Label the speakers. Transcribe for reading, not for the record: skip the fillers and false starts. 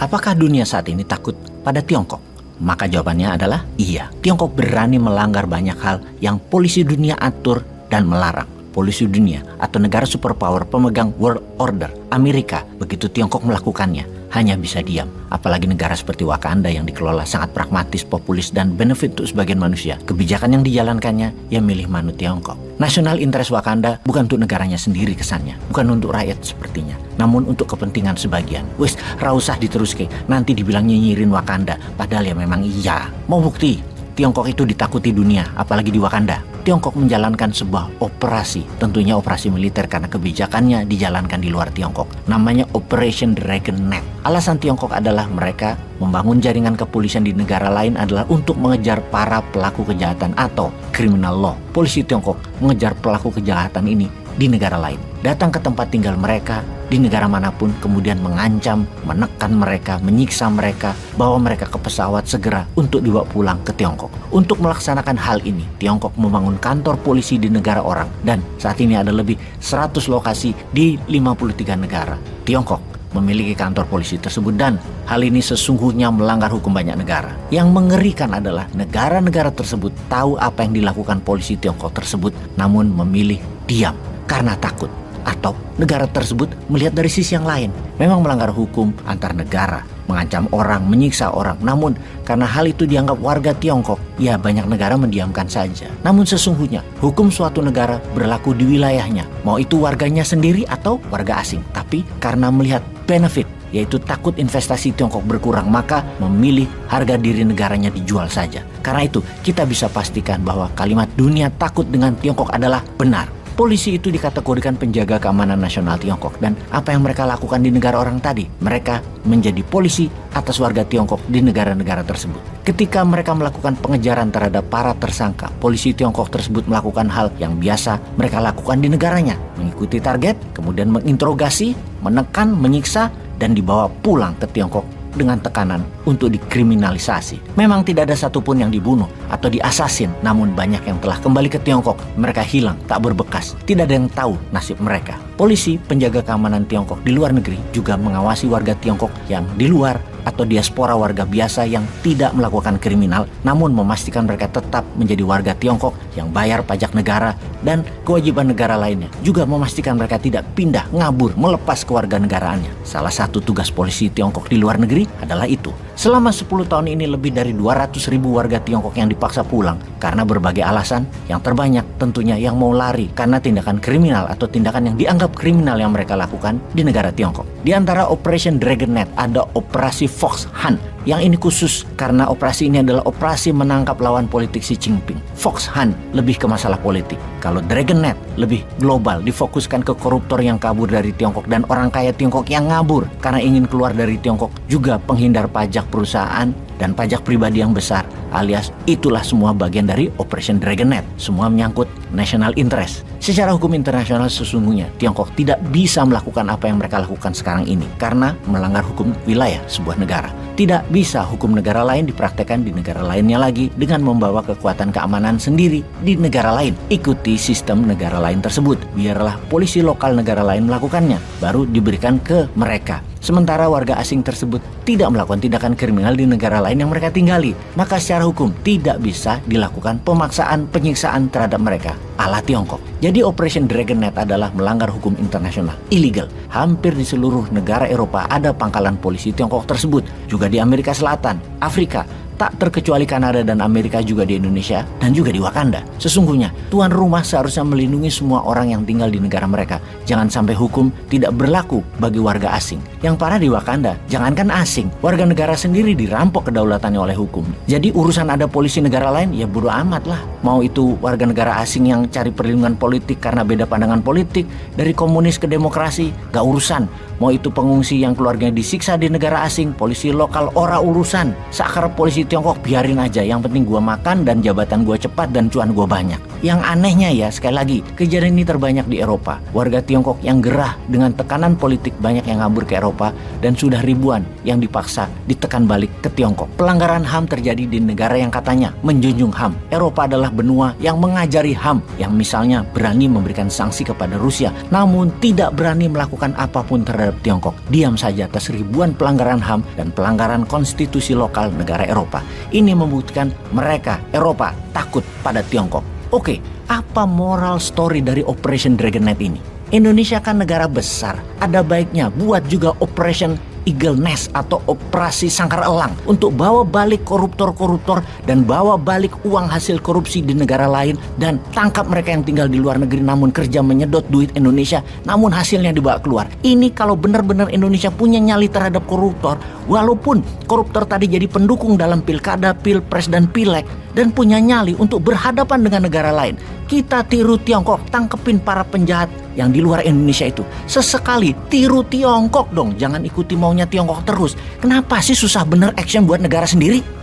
Speaker 1: Apakah dunia saat ini takut pada Tiongkok? Maka jawabannya adalah iya. Tiongkok berani melanggar banyak hal yang polisi dunia atur dan melarang. Polisi dunia atau negara superpower pemegang world order, Amerika, begitu Tiongkok melakukannya, hanya bisa diam. Apalagi negara seperti Wakanda yang dikelola sangat pragmatis, populis, dan benefit untuk sebagian manusia. Kebijakan yang dijalankannya, ya milih manut Tiongkok. National interest Wakanda bukan untuk negaranya sendiri kesannya, bukan untuk rakyat sepertinya, namun untuk kepentingan sebagian. Wes, rausah diteruske, nanti dibilang nyinyirin Wakanda, padahal ya memang iya. Mau bukti? Tiongkok itu ditakuti dunia, apalagi di Wakanda. Tiongkok menjalankan sebuah operasi, tentunya operasi militer karena kebijakannya dijalankan di luar Tiongkok. Namanya Operation Dragon Net. Alasan Tiongkok adalah mereka membangun jaringan kepolisian di negara lain adalah untuk mengejar para pelaku kejahatan atau criminal law. Polisi Tiongkok mengejar pelaku kejahatan ini di negara lain. Datang ke tempat tinggal mereka di negara manapun, kemudian mengancam, menekan mereka, menyiksa mereka, bawa mereka ke pesawat segera untuk dibawa pulang ke Tiongkok. Untuk melaksanakan hal ini, Tiongkok membangun kantor polisi di negara orang, dan saat ini ada lebih 100 lokasi di 53 negara. Tiongkok memiliki kantor polisi tersebut, dan hal ini sesungguhnya melanggar hukum banyak negara. Yang mengerikan adalah negara-negara tersebut tahu apa yang dilakukan polisi Tiongkok tersebut, namun memilih diam karena takut. Atau negara tersebut melihat dari sisi yang lain, memang melanggar hukum antar negara, mengancam orang, menyiksa orang. Namun karena hal itu dianggap warga Tiongkok, ya banyak negara mendiamkan saja. Namun sesungguhnya hukum suatu negara berlaku di wilayahnya, mau itu warganya sendiri atau warga asing. Tapi karena melihat benefit, yaitu takut investasi Tiongkok berkurang, maka memilih harga diri negaranya dijual saja. Karena itu kita bisa pastikan bahwa kalimat dunia takut dengan Tiongkok adalah benar. Polisi itu dikategorikan penjaga keamanan nasional Tiongkok, dan apa yang mereka lakukan di negara orang tadi, mereka menjadi polisi atas warga Tiongkok di negara-negara tersebut. Ketika mereka melakukan pengejaran terhadap para tersangka, polisi Tiongkok tersebut melakukan hal yang biasa mereka lakukan di negaranya, mengikuti target, kemudian menginterogasi, menekan, menyiksa, dan dibawa pulang ke Tiongkok dengan tekanan untuk dikriminalisasi. Memang tidak ada satupun yang dibunuh atau diasasin, namun banyak yang telah kembali ke Tiongkok. Mereka hilang, tak berbekas. Tidak ada yang tahu nasib mereka. Polisi penjaga keamanan Tiongkok di luar negeri juga mengawasi warga Tiongkok yang di luar atau diaspora warga biasa yang tidak melakukan kriminal, namun memastikan mereka tetap menjadi warga Tiongkok yang bayar pajak negara dan kewajiban negara lainnya. Juga memastikan mereka tidak pindah, ngabur, melepas kewarganegaraannya. Salah satu tugas polisi Tiongkok di luar negeri adalah itu. Selama 10 tahun ini lebih dari 200.000 warga Tiongkok yang dipaksa pulang karena berbagai alasan, yang terbanyak tentunya yang mau lari karena tindakan kriminal atau tindakan yang dianggap kriminal yang mereka lakukan di negara Tiongkok. Di antara Operation Dragon Net ada Operasi Fox Hunt. Yang ini khusus karena operasi ini adalah operasi menangkap lawan politik Xi Jinping. Fox Hunt lebih ke masalah politik. Kalau Dragon Net lebih global, difokuskan ke koruptor yang kabur dari Tiongkok dan orang kaya Tiongkok yang ngabur karena ingin keluar dari Tiongkok, juga penghindar pajak perusahaan dan pajak pribadi yang besar, alias itulah semua bagian dari Operation Dragon Net. Semua menyangkut national interest. Secara hukum internasional sesungguhnya Tiongkok tidak bisa melakukan apa yang mereka lakukan sekarang ini karena melanggar hukum wilayah sebuah negara. Tidak bisa hukum negara lain dipraktekkan di negara lainnya lagi dengan membawa kekuatan keamanan sendiri di negara lain. Ikuti sistem negara lain tersebut. Biarlah polisi lokal negara lain melakukannya, baru diberikan ke mereka. Sementara warga asing tersebut tidak melakukan tindakan kriminal di negara lain yang mereka tinggali, maka secara hukum tidak bisa dilakukan pemaksaan, penyiksaan terhadap mereka ala Tiongkok. Jadi Operation Dragon Net adalah melanggar hukum internasional, illegal. Hampir di seluruh negara Eropa ada pangkalan polisi Tiongkok tersebut, juga di Amerika Selatan, Afrika, tak terkecuali Kanada dan Amerika, juga di Indonesia dan juga di Wakanda. Sesungguhnya tuan rumah seharusnya melindungi semua orang yang tinggal di negara mereka. Jangan sampai hukum tidak berlaku bagi warga asing. Yang parah di Wakanda, jangankan asing, warga negara sendiri dirampok kedaulatannya oleh hukum. Jadi urusan ada polisi negara lain, ya bodo amat lah. Mau itu warga negara asing yang cari perlindungan politik karena beda pandangan politik, dari komunis ke demokrasi, gak urusan. Mau itu pengungsi yang keluarganya disiksa di negara asing, polisi lokal ora urusan. Sakar polisi Tiongkok biarin aja, yang penting gua makan dan jabatan gua cepat dan cuan gua banyak. Yang anehnya ya, sekali lagi, kejadian ini terbanyak di Eropa. Warga Tiongkok yang gerah dengan tekanan politik banyak yang ngabur ke Eropa, dan sudah ribuan yang dipaksa ditekan balik ke Tiongkok. Pelanggaran HAM terjadi di negara yang katanya menjunjung HAM. Eropa adalah benua yang mengajari HAM, yang misalnya berani memberikan sanksi kepada Rusia, namun tidak berani melakukan apapun terhadap terhadap Tiongkok diam saja atas ribuan pelanggaran HAM dan pelanggaran konstitusi lokal negara Eropa. Ini membuktikan mereka, Eropa, takut pada Tiongkok. Oke, apa moral story dari Operation Dragon Knight ini? Indonesia kan negara besar, ada baiknya buat juga Operation Eagle Nest atau operasi sangkar elang untuk bawa balik koruptor-koruptor dan bawa balik uang hasil korupsi di negara lain dan tangkap mereka yang tinggal di luar negeri namun kerja menyedot duit Indonesia namun hasilnya dibawa keluar. Ini kalau benar-benar Indonesia punya nyali terhadap koruptor, walaupun koruptor tadi jadi pendukung dalam pilkada, pilpres dan pileg dan punya nyali untuk berhadapan dengan negara lain, kita tiru Tiongkok, tangkepin para penjahat yang di luar Indonesia itu. Sesekali tiru Tiongkok dong, jangan ikuti maunya Tiongkok terus. Kenapa sih susah bener action buat negara sendiri?